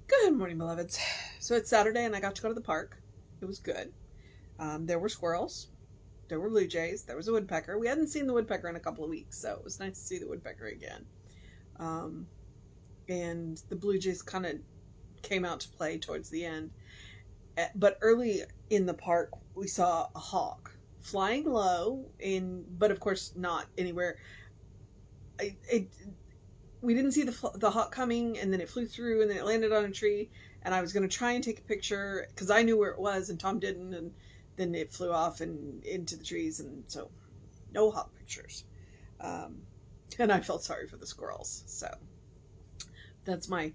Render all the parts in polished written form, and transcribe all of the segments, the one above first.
Good morning, beloveds. So it's Saturday and I got to go to the park. It was good. There were squirrels. There were blue jays. There was a woodpecker. We hadn't seen the woodpecker in a couple of weeks, so it was nice to see the woodpecker again. Um, and the blue jays kind of came out to play towards the end. But early in the park, we saw a hawk flying low, but of course not anywhere. It we didn't see the hawk coming, and then it flew through, and then it landed on a tree, and I was going to try and take a picture because I knew where it was and Tom didn't, and then it flew off and into the trees, and so no hawk pictures. um, and I felt sorry for the squirrels. So that's my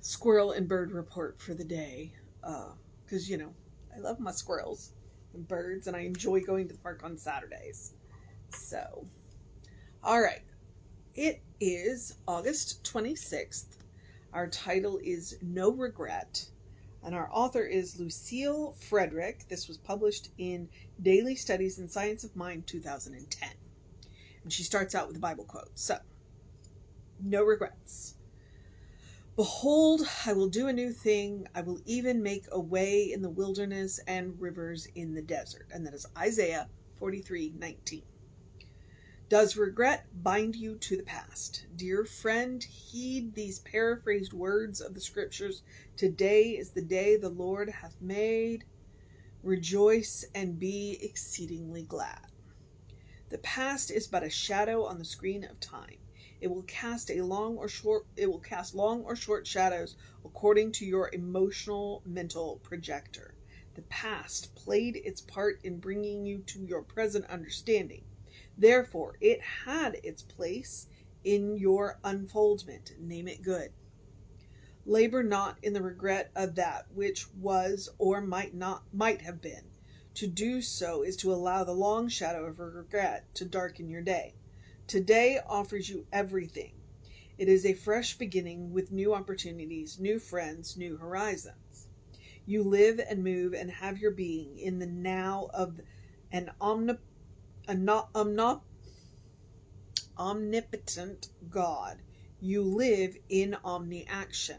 squirrel and bird report for the day, because I love my squirrels and birds, and I enjoy going to the park on Saturdays. So all right, it is August 26th. Our title is No Regret, and our author is Lucile Frederick. This was published in Daily Studies in Science of Mind 2010. And she starts out with a Bible quote. So, no regrets. Behold, I will do a new thing. I will even make a way in the wilderness and rivers in the desert. And that is Isaiah 43:19. Does regret bind you to the past? Dear friend, heed these paraphrased words of the scriptures. Today is the day the Lord hath made. Rejoice and be exceedingly glad. The past is but a shadow on the screen of time. It will cast long or short shadows according to your emotional mental projector. The past played its part in bringing you to your present understanding. Therefore, it had its place in your unfoldment. Name it good. Labor not in the regret of that which was or might have been. To do so is to allow the long shadow of regret to darken your day. Today offers you everything. It is a fresh beginning with new opportunities, new friends, new horizons. You live and move and have your being in the now of an omnipotent God. You live in omni-action.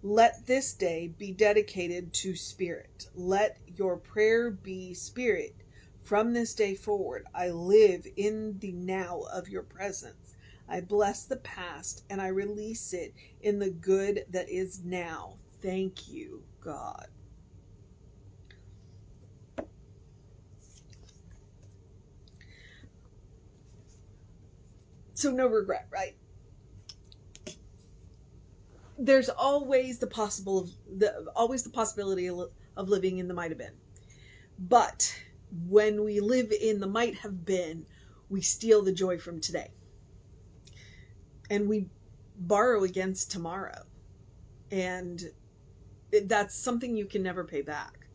Let this day be dedicated to spirit. Let your prayer be spirit. From this day forward, I live in the now of your presence. I bless the past and I release it in the good that is now. Thank you, God. So no regret, right? There's always the possibility of living in the might have been. But when we live in the might have been, we steal the joy from today. And we borrow against tomorrow. And that's something you can never pay back.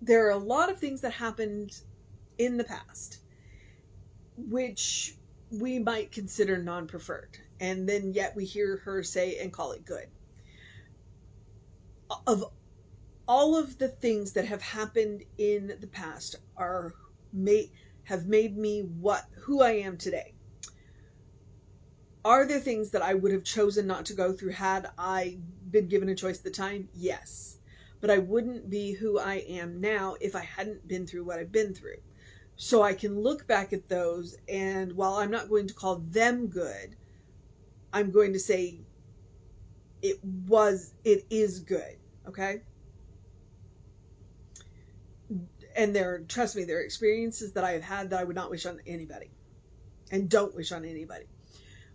There are a lot of things that happened in the past which we might consider non-preferred, and then yet we hear her say and call it good. Of all of the things that have happened in the past have made me who I am today. Are there things that I would have chosen not to go through had I been given a choice at the time? Yes. But I wouldn't be who I am now if I hadn't been through what I've been through. So I can look back at those, and while I'm not going to call them good, I'm going to say it is good, okay? And trust me, there are experiences that I have had that I would not wish on anybody, and don't wish on anybody.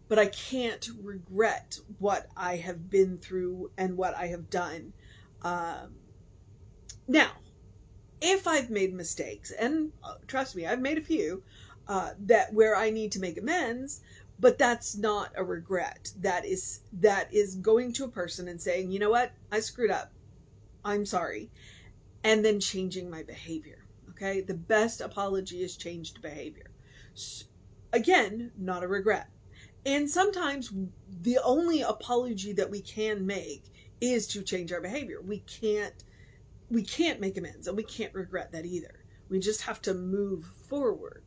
But I can't regret what I have been through and what I have done. Now, if I've made mistakes, and trust me, I've made a few, where I need to make amends, but that's not a regret. That is going to a person and saying, you know what, I screwed up. I'm sorry. And then changing my behavior. Okay? The best apology is changed behavior. So, again, not a regret. And sometimes the only apology that we can make is to change our behavior. We can't make amends, and we can't regret that either. We just have to move forward.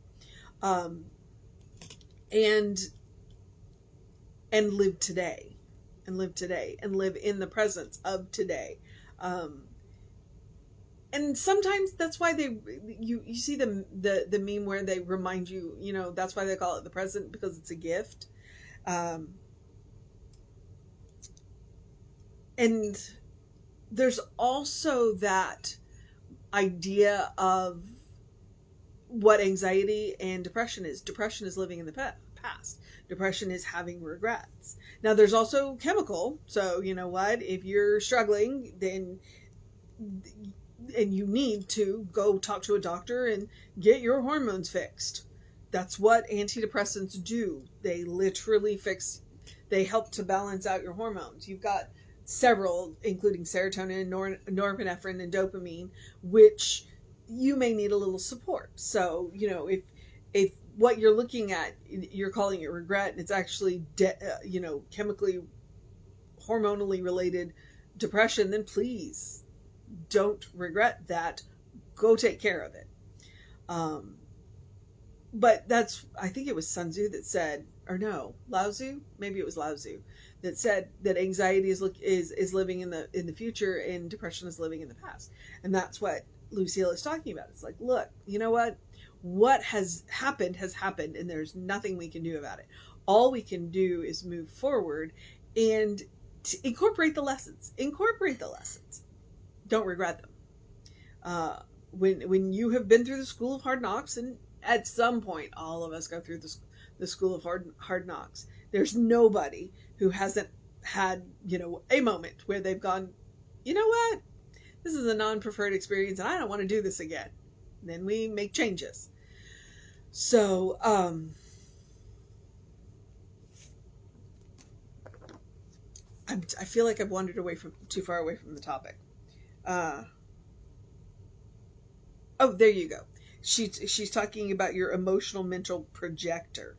And and live today, and live in the presence of today. And sometimes that's why you see the meme where they remind you, that's why they call it the present, because it's a gift. And there's also that idea of what anxiety and depression is. Depression is living in the past. Depression is having regrets. Now, there's also chemical. So, you know what? If you're struggling, then and you need to go talk to a doctor and get your hormones fixed. That's what antidepressants do. They literally they help to balance out your hormones. You've got several, including serotonin, norepinephrine, and dopamine, which you may need a little support. So, if what you're looking at, you're calling it regret, and it's actually, chemically, hormonally related depression, then please don't regret that. Go take care of it. But I think it was Sun Tzu that said, or no, Lao Tzu, maybe it was Lao Tzu, that said that anxiety is living in the future and depression is living in the past. And that's what Lucile is talking about. It's like, look, you know what has happened, and there's nothing we can do about it. All we can do is move forward and incorporate the lessons. Don't regret them. When you have been through the school of hard knocks, and at some point all of us go through the school of hard knocks, there's nobody who hasn't had a moment where they've gone, you know what, this is a non-preferred experience and I don't want to do this again. And then we make changes. So I feel like I've wandered too far away from the topic. Oh, there you go. She's talking about your emotional mental projector.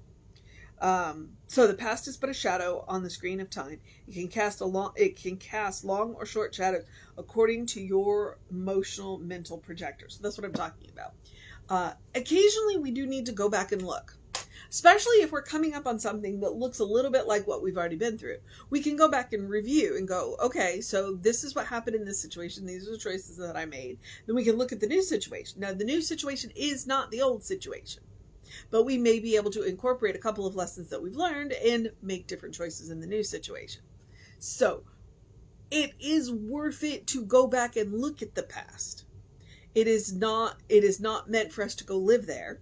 So the past is but a shadow on the screen of time. It can cast long or short shadows according to your emotional mental projector. So that's what I'm talking about. Occasionally we do need to go back and look, especially if we're coming up on something that looks a little bit like what we've already been through. We can go back and review and go, okay, so this is what happened in this situation. These are the choices that I made. Then we can look at the new situation. Now, the new situation is not the old situation, but we may be able to incorporate a couple of lessons that we've learned and make different choices in the new situation. So it is worth it to go back and look at the past. It is not meant for us to go live there.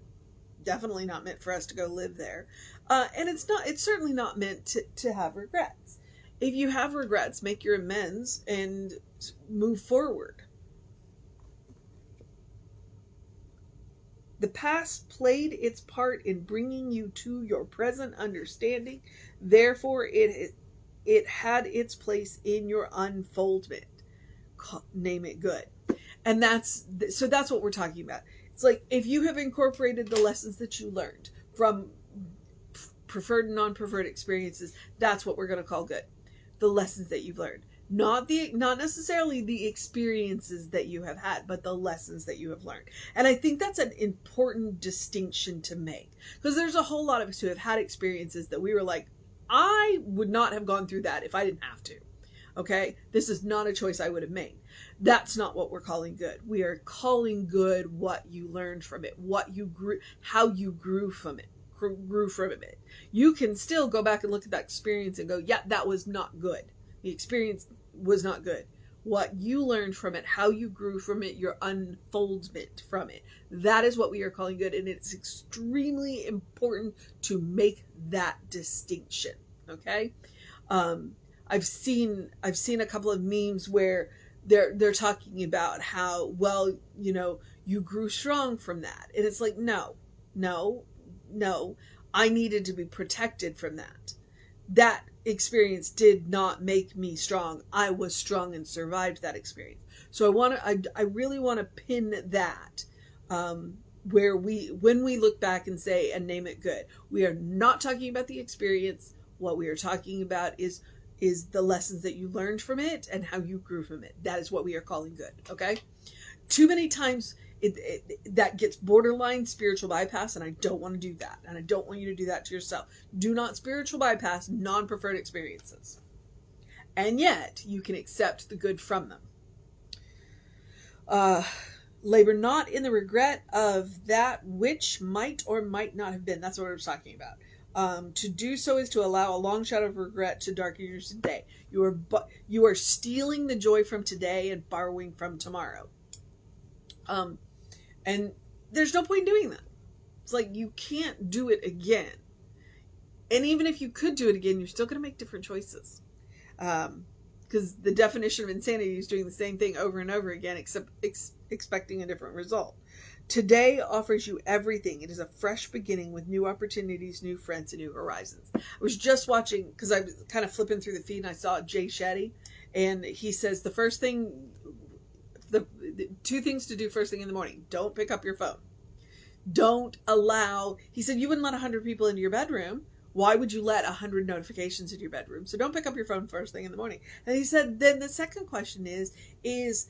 Definitely not meant for us to go live there. And it's certainly not meant to have regrets. If you have regrets, make your amends and move forward. The past played its part in bringing you to your present understanding. Therefore, it had its place in your unfoldment. Name it good. And that's what we're talking about. It's like, if you have incorporated the lessons that you learned from preferred and non-preferred experiences, that's what we're going to call good. The lessons that you've learned. Not necessarily the experiences that you have had, but the lessons that you have learned. And I think that's an important distinction to make, because there's a whole lot of us who have had experiences that we were like, I would not have gone through that if I didn't have to. Okay? This is not a choice I would have made. That's not what we're calling good. We are calling good what you learned from it, what you grew, how you grew from it. You can still go back and look at that experience and go, yeah, that was not good. The experience was not good. What you learned from it, how you grew from it, your unfoldment from it. That is what we are calling good. And it's extremely important to make that distinction. Okay. I've seen a couple of memes where they're talking about how, well, you grew strong from that. And it's like, no, I needed to be protected from that. That experience did not make me strong. I was strong and survived that experience. So I really want to pin that, when we look back and say, and name it good, we are not talking about the experience. What we are talking about is the lessons that you learned from it and how you grew from it. That is what we are calling good. Okay. Too many times that gets borderline spiritual bypass, and I don't want to do that. And I don't want you to do that to yourself. Do not spiritual bypass non-preferred experiences. And yet, you can accept the good from them. Labor not in the regret of that which might or might not have been. That's what I was talking about. To do so is to allow a long shadow of regret to darken your today. You are stealing the joy from today and borrowing from tomorrow. And there's no point in doing that. It's like you can't do it again. And even if you could do it again, you're still going to make different choices. Because the definition of insanity is doing the same thing over and over again, except expecting a different result. Today offers you everything. It is a fresh beginning with new opportunities, new friends, and new horizons. I was just watching, because I was kind of flipping through the feed, and I saw Jay Shetty, and he says the two things to do first thing in the morning. Don't pick up your phone. Don't allow, he said, you wouldn't let 100 people into your bedroom. Why would you let 100 notifications in your bedroom? So don't pick up your phone first thing in the morning. And he said, then the second question is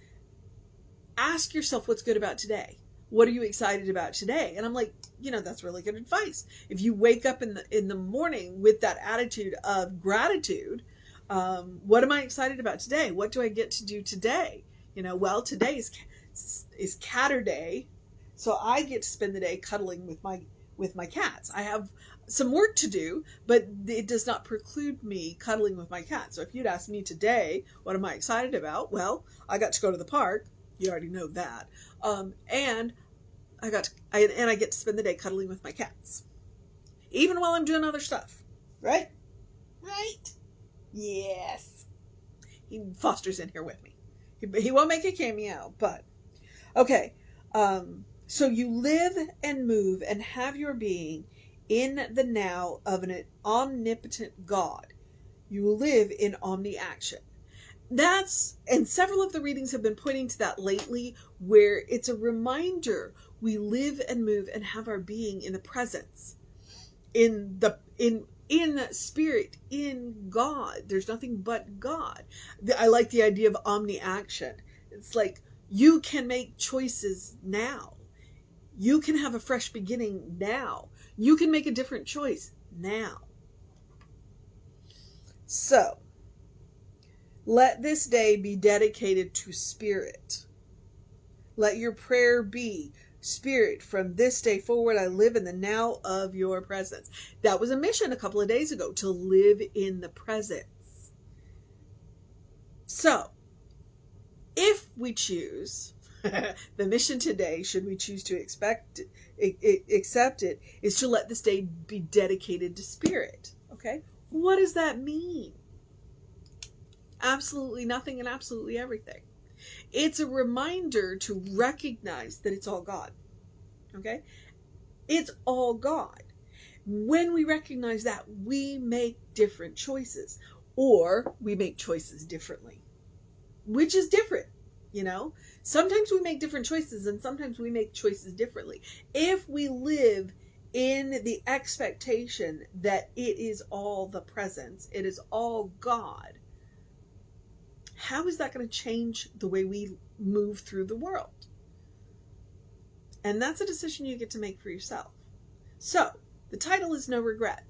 ask yourself what's good about today. What are you excited about today? And I'm like, that's really good advice. If you wake up in the morning with that attitude of gratitude, what am I excited about today? What do I get to do today? Well, today is Catter Day, so I get to spend the day cuddling with my cats. I have some work to do, but it does not preclude me cuddling with my cat. So if you'd ask me today, what am I excited about? Well, I got to go to the park. You already know that. And I get to spend the day cuddling with my cats, even while I'm doing other stuff. Right? Right? Yes. Foster's in here with me. He won't make a cameo, but okay. So you live and move and have your being in the now of an omnipotent God. You live in omni-action. And several of the readings have been pointing to that lately, where it's a reminder we live and move and have our being in the presence, in spirit, in God. There's nothing but God. I like the idea of omni-action. It's like you can make choices now. You can have a fresh beginning now. You can make a different choice now. So, let this day be dedicated to spirit. Let your prayer be, Spirit, from this day forward, I live in the now of your presence. That was a mission a couple of days ago, to live in the presence. So, if we choose, the mission today, should we choose to accept it, is to let this day be dedicated to spirit. Okay? What does that mean? Absolutely nothing and absolutely everything. It's a reminder to recognize that it's all God. Okay? It's all God. When we recognize that, we make different choices, or we make choices differently, which is different. Sometimes we make different choices and sometimes we make choices differently. If we live in the expectation that it is all the presence, it is all God, how is that going to change the way we move through the world? And that's a decision you get to make for yourself. So, the title is No Regret.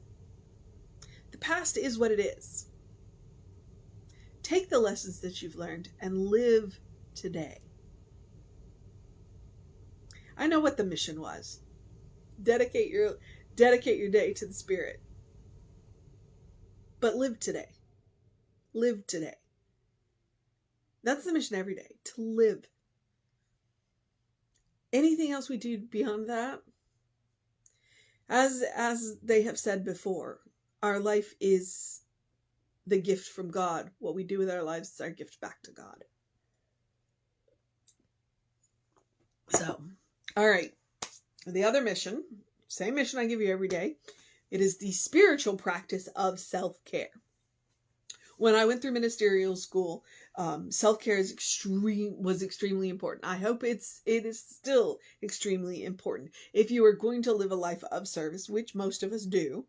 The past is what it is. Take the lessons that you've learned and live today. I know what the mission was. Dedicate your day to the Spirit. But live today. Live today. That's the mission every day, to live. Anything else we do beyond that? As they have said before, our life is the gift from God. What we do with our lives is our gift back to God. So, all right. The other mission, same mission I give you every day, it is the spiritual practice of self-care. When I went through ministerial school, self-care was extremely important. I hope it is still extremely important. If you are going to live a life of service, which most of us do,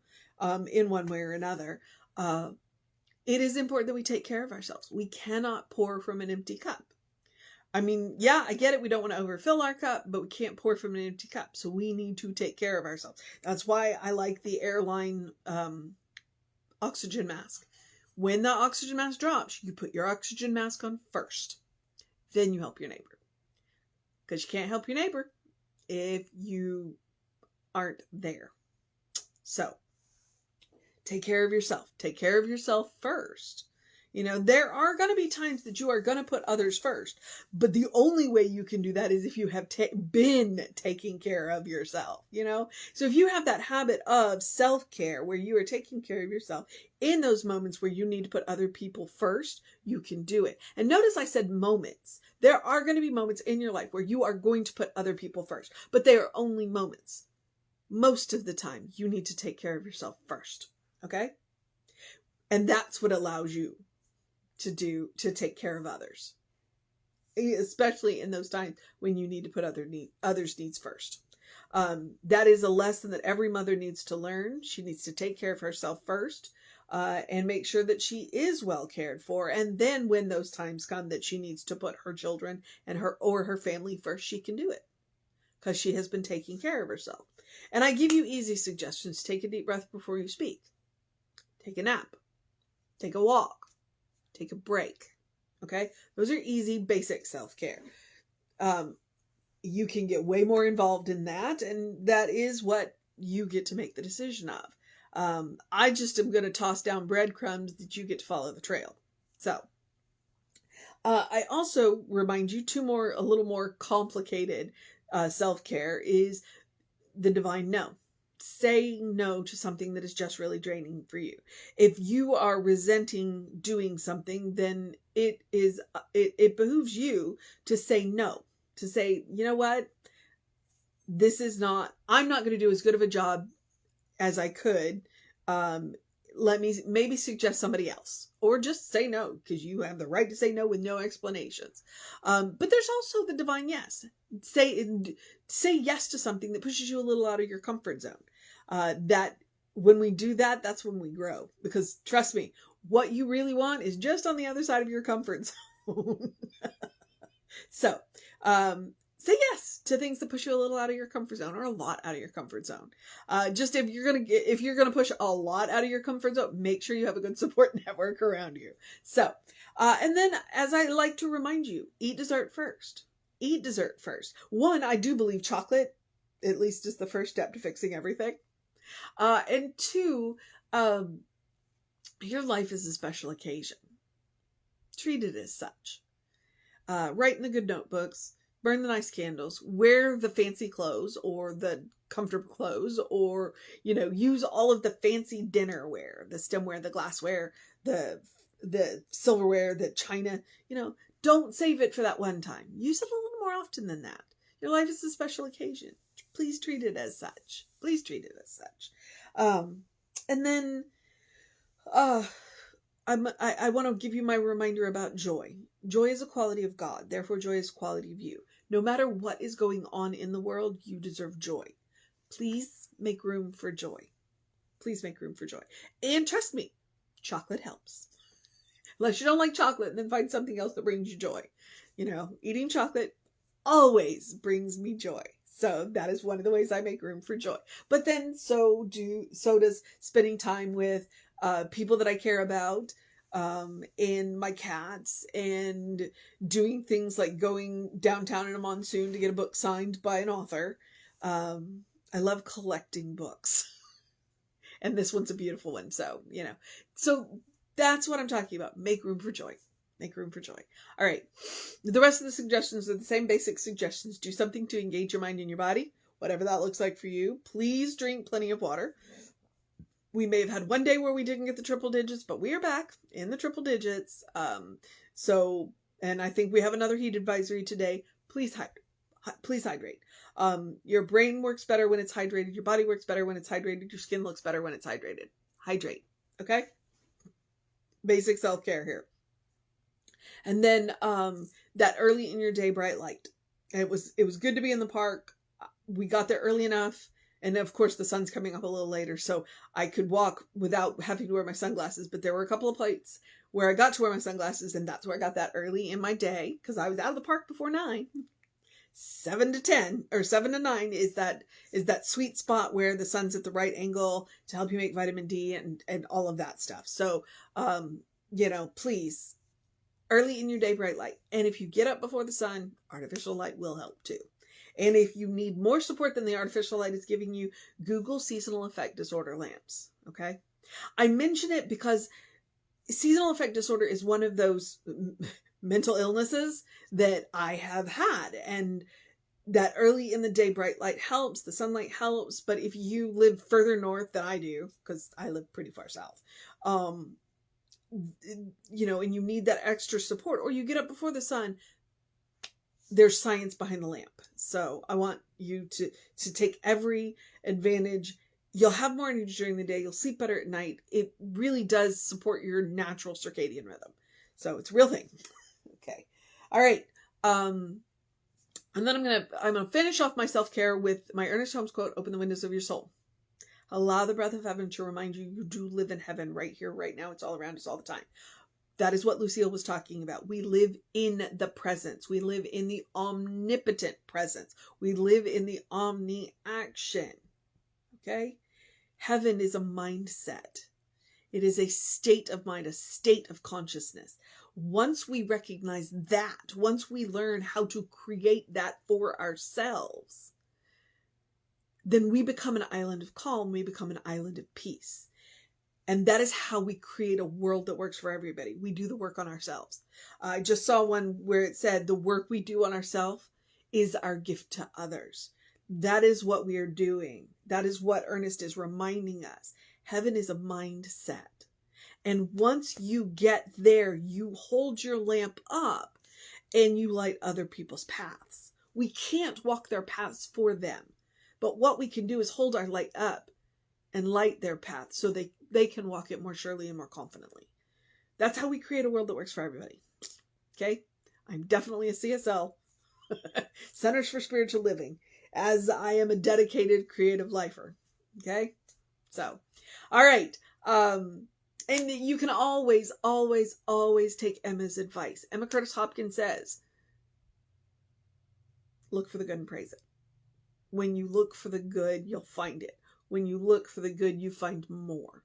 in one way or another, it is important that we take care of ourselves. We cannot pour from an empty cup. I mean, yeah, I get it. We don't want to overfill our cup, but we can't pour from an empty cup. So we need to take care of ourselves. That's why I like the airline oxygen mask. When the oxygen mask drops, you put your oxygen mask on first. Then you help your neighbor. Because you can't help your neighbor if you aren't there. So, take care of yourself. Take care of yourself first. You know, there are going to be times that you are going to put others first. But the only way you can do that is if you have been taking care of yourself, you know? So if you have that habit of self-care where you are taking care of yourself in those moments where you need to put other people first, you can do it. And notice I said moments. There are going to be moments in your life where you are going to put other people first, but they are only moments. Most of the time, you need to take care of yourself first. Okay? And that's what allows you to take care of others, especially in those times when you need to put others' needs first. That is a lesson that every mother needs to learn. She needs to take care of herself first, and make sure that she is well cared for. And then when those times come that she needs to put her children and her family first, she can do it because she has been taking care of herself. And I give you easy suggestions. Take a deep breath before you speak. Take a nap. Take a walk. Take a break. Okay? Those are easy, basic self-care. You can get way more involved in that, and that is what you get to make the decision of. I just am going to toss down breadcrumbs that you get to follow the trail. So, I also remind you a little more complicated self-care is the divine no. Say no to something that is just really draining for you. If you are resenting doing something, then it behooves you to say no. To say, you know what? I'm not going to do as good of a job as I could. Let me maybe suggest somebody else. Or just say no, because you have the right to say no with no explanations. But there's also the divine yes. Say yes to something that pushes you a little out of your comfort zone. That when we do that, that's when we grow. Because trust me, what you really want is just on the other side of your comfort zone. So, say yes to things that push you a little out of your comfort zone, or a lot out of your comfort zone. Just if you're gonna push a lot out of your comfort zone, make sure you have a good support network around you. So, and then as I like to remind you, eat dessert first. Eat dessert first. One, I do believe chocolate, at least, is the first step to fixing everything. And two, your life is a special occasion. Treat it as such. Write in the good notebooks, burn the nice candles, wear the fancy clothes or the comfortable clothes, or, use all of the fancy dinnerware, the stemware, the glassware, the silverware, the china. Don't save it for that one time. Use it a little more often than that. Your life is a special occasion. Please treat it as such. Please treat it as such. And then, I want to give you my reminder about joy. Joy is a quality of God. Therefore, joy is a quality of you. No matter what is going on in the world, you deserve joy. Please make room for joy. Please make room for joy. And trust me, chocolate helps. Unless you don't like chocolate, then find something else that brings you joy. Eating chocolate always brings me joy. So that is one of the ways I make room for joy. But then so does spending time with people that I care about, and my cats, and doing things like going downtown in a monsoon to get a book signed by an author. I love collecting books. And this one's a beautiful one. So, so that's what I'm talking about. Make room for joy. Make room for joy. All right. The rest of the suggestions are the same basic suggestions. Do something to engage your mind and your body, whatever that looks like for you. Please drink plenty of water. We may have had one day where we didn't get the triple digits, but we are back in the triple digits. And I think we have another heat advisory today. Please hydrate. Your brain works better when it's hydrated. Your body works better when it's hydrated. Your skin looks better when it's hydrated. Hydrate. Okay? Basic self-care here. And then that early in your day bright light. It was good to be in the park. We got there early enough. And of course the sun's coming up a little later, so I could walk without having to wear my sunglasses. But there were a couple of places where I got to wear my sunglasses, and that's where I got that early in my day, because I was out of the park before 9. 7 to 10 or 7 to 9 is that sweet spot where the sun's at the right angle to help you make vitamin D and all of that stuff. So, please, early in your day, bright light. And if you get up before the sun, artificial light will help too. And if you need more support than the artificial light is giving you, Google seasonal effect disorder lamps. Okay. I mention it because seasonal affect disorder is one of those mental illnesses that I have had, and that early in the day bright light helps, the sunlight helps. But if you live further north than I do, because I live pretty far south, and you need that extra support, or you get up before the sun, there's science behind the lamp. So I want you to take every advantage. You'll have more energy during the day. You'll sleep better at night. It really does support your natural circadian rhythm. So it's a real thing. Okay. All right. And then I'm going to finish off my self-care with my Ernest Holmes quote, "Open the windows of your soul. Allow the breath of heaven to remind you you do live in heaven right here, right now. It's all around us all the time." That is what Lucile was talking about. We live in the presence. We live in the omnipotent presence. We live in the omni-action. Okay? Heaven is a mindset. It is a state of mind, a state of consciousness. Once we recognize that, once we learn how to create that for ourselves, then we become an island of calm. We become an island of peace. And that is how we create a world that works for everybody. We do the work on ourselves. I just saw one where it said the work we do on ourselves is our gift to others. That is what we are doing. That is what Ernest is reminding us. Heaven is a mindset. And once you get there, you hold your lamp up and you light other people's paths. We can't walk their paths for them. But what we can do is hold our light up and light their path so they can walk it more surely and more confidently. That's how we create a world that works for everybody. Okay? I'm definitely a CSL, Centers for Spiritual Living, as I am a dedicated creative lifer. Okay? So, all right. And you can always, always, always take Emma's advice. Emma Curtis Hopkins says, look for the good and praise it. When you look for the good, you'll find it. When you look for the good, you find more.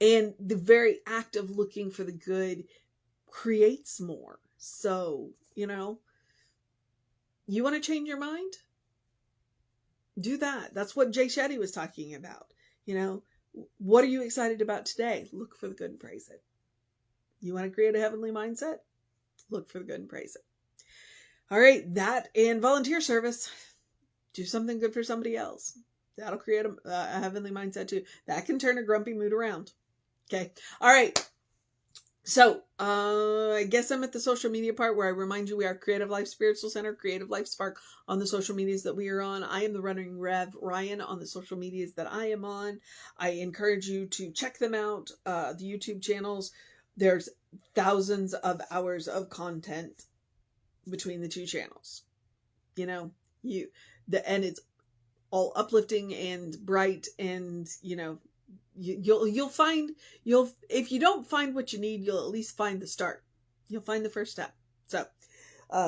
And the very act of looking for the good creates more. So, you want to change your mind? Do that. That's what Jay Shetty was talking about. What are you excited about today? Look for the good and praise it. You want to create a heavenly mindset? Look for the good and praise it. All right, that and volunteer service. Do something good for somebody else. That'll create a heavenly mindset too. That can turn a grumpy mood around. Okay. All right. So, I guess I'm at the social media part where I remind you we are Creative Life Spiritual Center, Creative Life Spark on the social medias that we are on. I am the Running Rev Ryan on the social medias that I am on. I encourage you to check them out. The YouTube channels, there's thousands of hours of content between the two channels. And it's all uplifting and bright, and you'll find if you don't find what you need, you'll at least find the start. You'll find the first step. So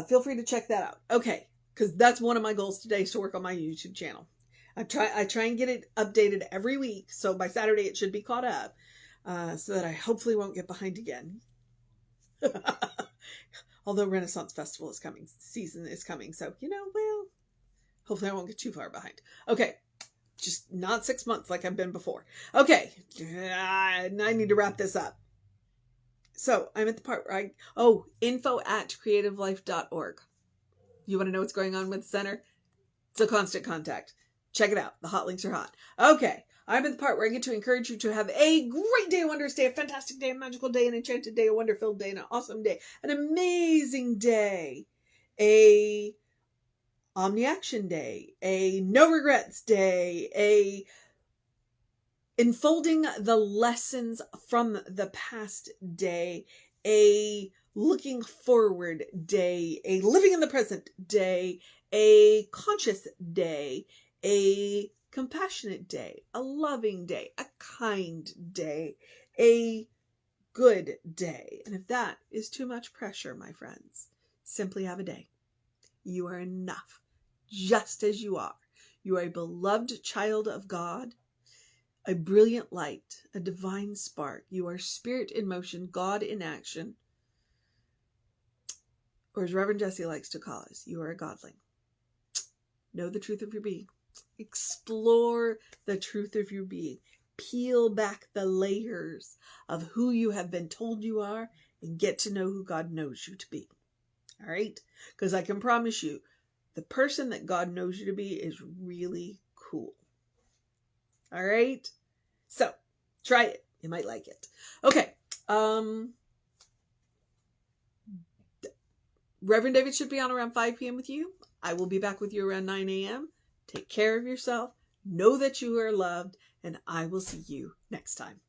feel free to check that out. Okay, because that's one of my goals today, is to work on my YouTube channel. I try and get it updated every week, so by Saturday it should be caught up, so that I hopefully won't get behind again. Although Renaissance Festival season is coming, so hopefully I won't get too far behind. Okay. Just not 6 months like I've been before. Okay. I need to wrap this up. So I'm at the part where info@creativelife.org. You want to know what's going on with the center? It's a constant contact. Check it out. The hot links are hot. Okay. I'm at the part where I get to encourage you to have a great day, a wondrous day, a fantastic day, a magical day, an enchanted day, a wonder-filled day, an awesome day, an amazing day, a Omni-Action Day, a No Regrets Day, a Enfolding the Lessons from the Past Day, a Looking Forward Day, a Living in the Present Day, a Conscious Day, a compassionate day, a loving day, a kind day, a good day. And if that is too much pressure, my friends, simply have a day. You are enough, just as you are. You are a beloved child of God, a brilliant light, a divine spark. You are spirit in motion, God in action. Or as Reverend Jesse likes to call us, you are a godling. Know the truth of your being. Explore the truth of your being. Peel back the layers of who you have been told you are and get to know who God knows you to be. All right? Because I can promise you, the person that God knows you to be is really cool. All right? So, try it. You might like it. Okay. Reverend David should be on around 5 p.m. with you. I will be back with you around 9 a.m. Take care of yourself. Know that you are loved, and I will see you next time.